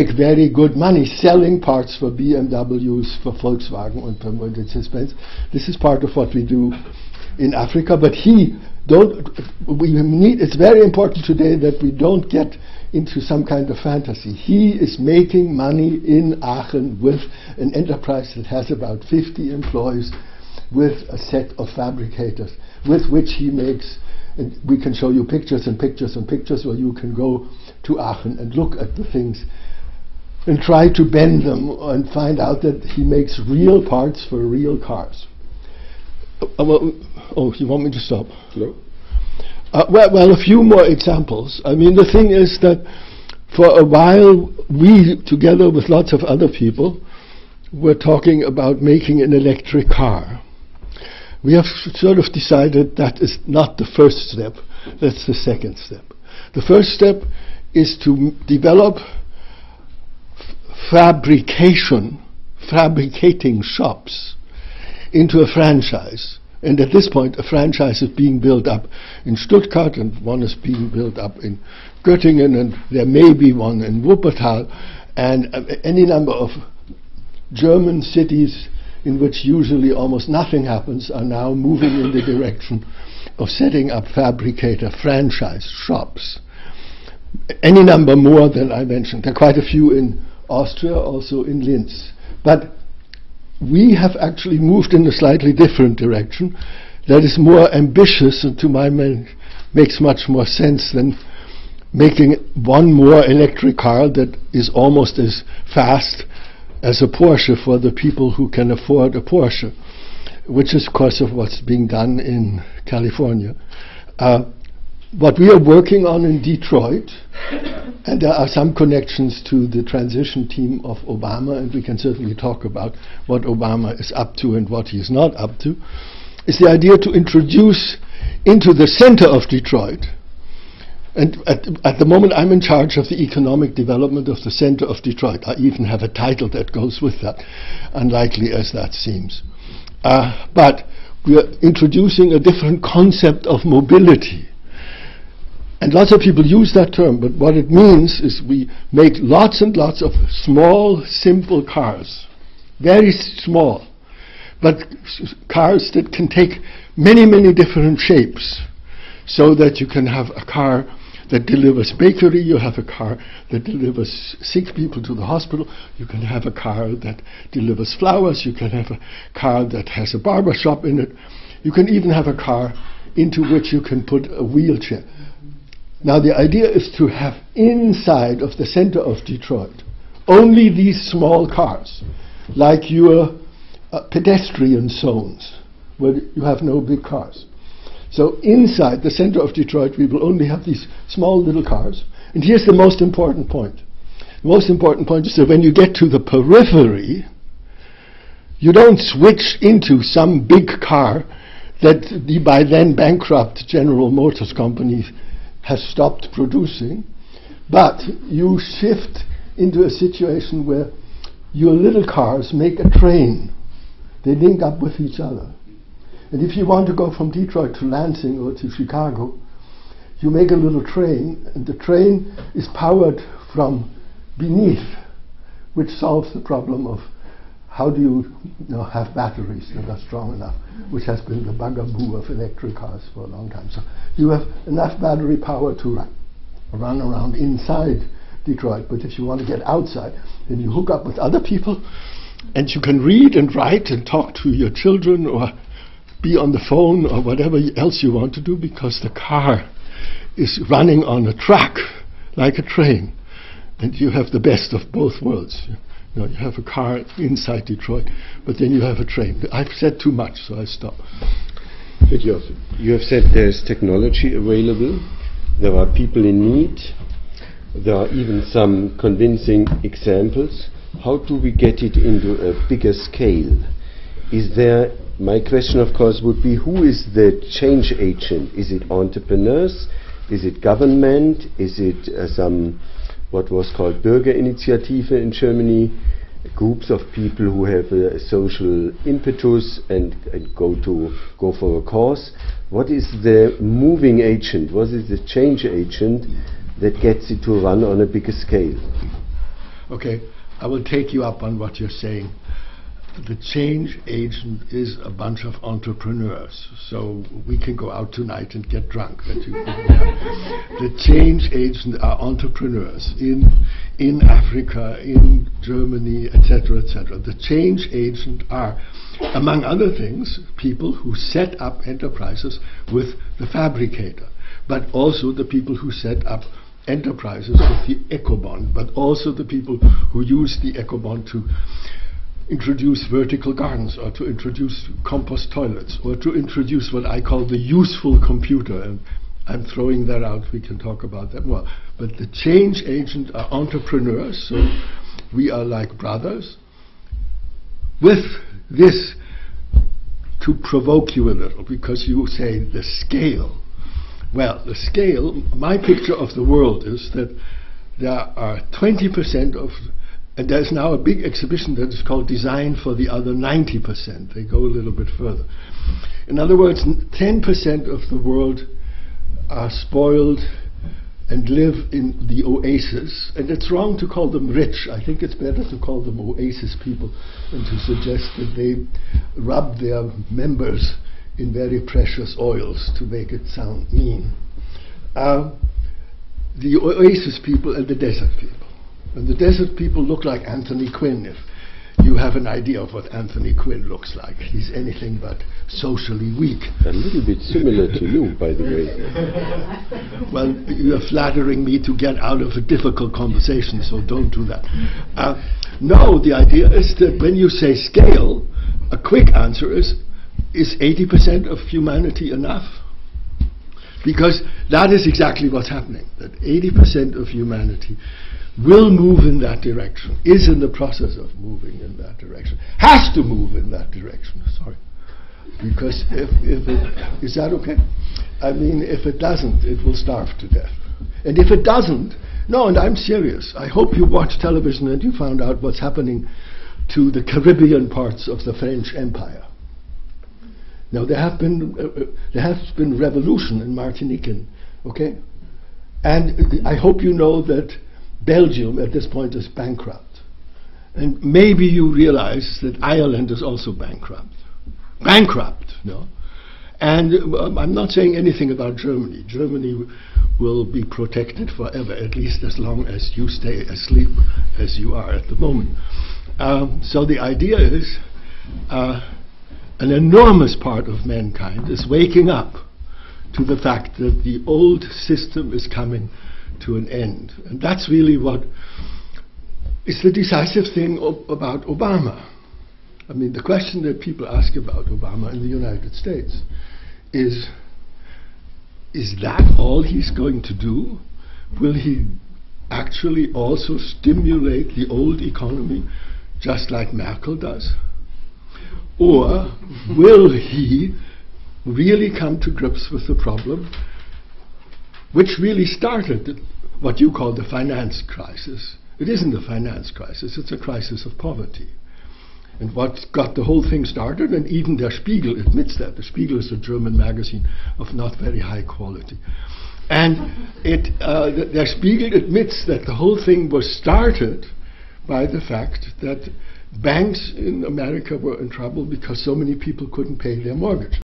make very good money selling parts for BMWs, for Volkswagen and for Mercedes-Benz. This is part of what we do in Africa, but it's very important today that we don't get into some kind of fantasy. He is making money in Aachen with an enterprise that has about 50 employees, with a set of fabricators, with which he makes, and we can show you pictures and pictures and pictures, where you can go to Aachen and look at the things and try to bend them and find out that he makes real parts for real cars. Oh, you want me to stop? No. Well, a few more examples. I mean, the thing is that for a while, we, together with lots of other people, were talking about making an electric car. We have sort of decided that is not the first step, that's the second step. The first step is to develop fabricating shops into a franchise. And at this point, a franchise is being built up in Stuttgart, and one is being built up in Göttingen, and there may be one in Wuppertal, and any number of German cities in which usually almost nothing happens are now moving in the direction of setting up fabricator franchise shops. Any number more than I mentioned. There are quite a few in Austria, also in Linz. But we have actually moved in a slightly different direction that is more ambitious, and to my mind makes much more sense than making one more electric car that is almost as fast as a Porsche for the people who can afford a Porsche, which is, of course, of what's being done in California. What we are working on in Detroit, and there are some connections to the transition team of Obama, and we can certainly talk about what Obama is up to and what he is not up to, is the idea to introduce into the center of Detroit, and at the moment I'm in charge of the economic development of the center of Detroit. I even have a title that goes with that, unlikely as that seems. But we are introducing a different concept of mobility. And lots of people use that term, but what it means is we make lots and lots of small, simple cars, very small, but cars that can take many, many different shapes, so that you can have a car that delivers bakery, you have a car that delivers sick people to the hospital, you can have a car that delivers flowers, you can have a car that has a barber shop in it, you can even have a car into which you can put a wheelchair. Now the idea is to have inside of the center of Detroit only these small cars, like your pedestrian zones, where you have no big cars. So inside the center of Detroit we will only have these small little cars. And here's the most important point. The most important point is that when you get to the periphery, you don't switch into some big car that the by then bankrupt General Motors company has stopped producing, but you shift into a situation where your little cars make a train. They link up with each other. And if you want to go from Detroit to Lansing or to Chicago, you make a little train, and the train is powered from beneath, which solves the problem of how do you have batteries that are strong enough, which has been the bugaboo of electric cars for a long time. So you have enough battery power to run around inside Detroit, but if you want to get outside, then you hook up with other people, and you can read and write and talk to your children or be on the phone or whatever else you want to do, because the car is running on a track like a train, and you have the best of both worlds. You have a car inside Detroit, but then you have a train. I've said too much, so I stop. You have said there's technology available, there are people in need, there are even some convincing examples. How do we get it into a bigger scale? Is there, my question of course would be, who is the change agent? Is it entrepreneurs? Is it government? Is it some what was called Bürgerinitiative in Germany, groups of people who have a social impetus and go for a cause? What is the moving agent? What is the change agent that gets it to run on a bigger scale? Okay, I will take you up on what you're saying. The change agent is a bunch of entrepreneurs. So we can go out tonight and get drunk. The change agents are entrepreneurs in Africa, in Germany, etc., etc. The change agent are, among other things, people who set up enterprises with the fabricator, but also the people who set up enterprises with the ecobond, but also the people who use the ecobond to introduce vertical gardens, or to introduce compost toilets, or to introduce what I call the useful computer. And I'm throwing that out, we can talk about that more. But the change agent are entrepreneurs, so we are like brothers. With this, to provoke you a little, because you say the scale. Well, the scale, my picture of the world is that there are 20% of, and there's now a big exhibition that is called Design for the Other 90%. They go a little bit further. In other words, 10% of the world are spoiled and live in the oasis. And it's wrong to call them rich. I think it's better to call them oasis people and to suggest that they rub their members in very precious oils to make it sound mean. The oasis people and the desert people. And the desert people look like Anthony Quinn, if you have an idea of what Anthony Quinn looks like. He's anything but socially weak. A little bit similar to you, by the way. Well, you're flattering me to get out of a difficult conversation, so don't do that. No, the idea is that when you say scale, a quick answer is 80% of humanity enough? Because that is exactly what's happening, that 80% of humanity will move in that direction, is in the process of moving in that direction, has to move in that direction, sorry. Because if it, is that okay? I mean, if it doesn't, it will starve to death. And if it doesn't, no, and I'm serious, I hope you watch television and you found out what's happening to the Caribbean parts of the French Empire. Now there has been revolution in Martinique, okay? And I hope you know that Belgium at this point is bankrupt. And maybe you realize that Ireland is also bankrupt. Bankrupt, no? And I'm not saying anything about Germany. Germany will be protected forever, at least as long as you stay asleep as you are at the moment. So the idea is an enormous part of mankind is waking up to the fact that the old system is coming to an end. And that's really what is the decisive thing about Obama. I mean, the question that people ask about Obama in the United States is that all he's going to do? Will he actually also stimulate the old economy just like Merkel does? Or will he really come to grips with the problem which really started what you call the finance crisis? It isn't a finance crisis, it's a crisis of poverty. And what got the whole thing started, and even Der Spiegel admits that. Der Spiegel is a German magazine of not very high quality. And Der Spiegel admits that the whole thing was started by the fact that banks in America were in trouble because so many people couldn't pay their mortgage.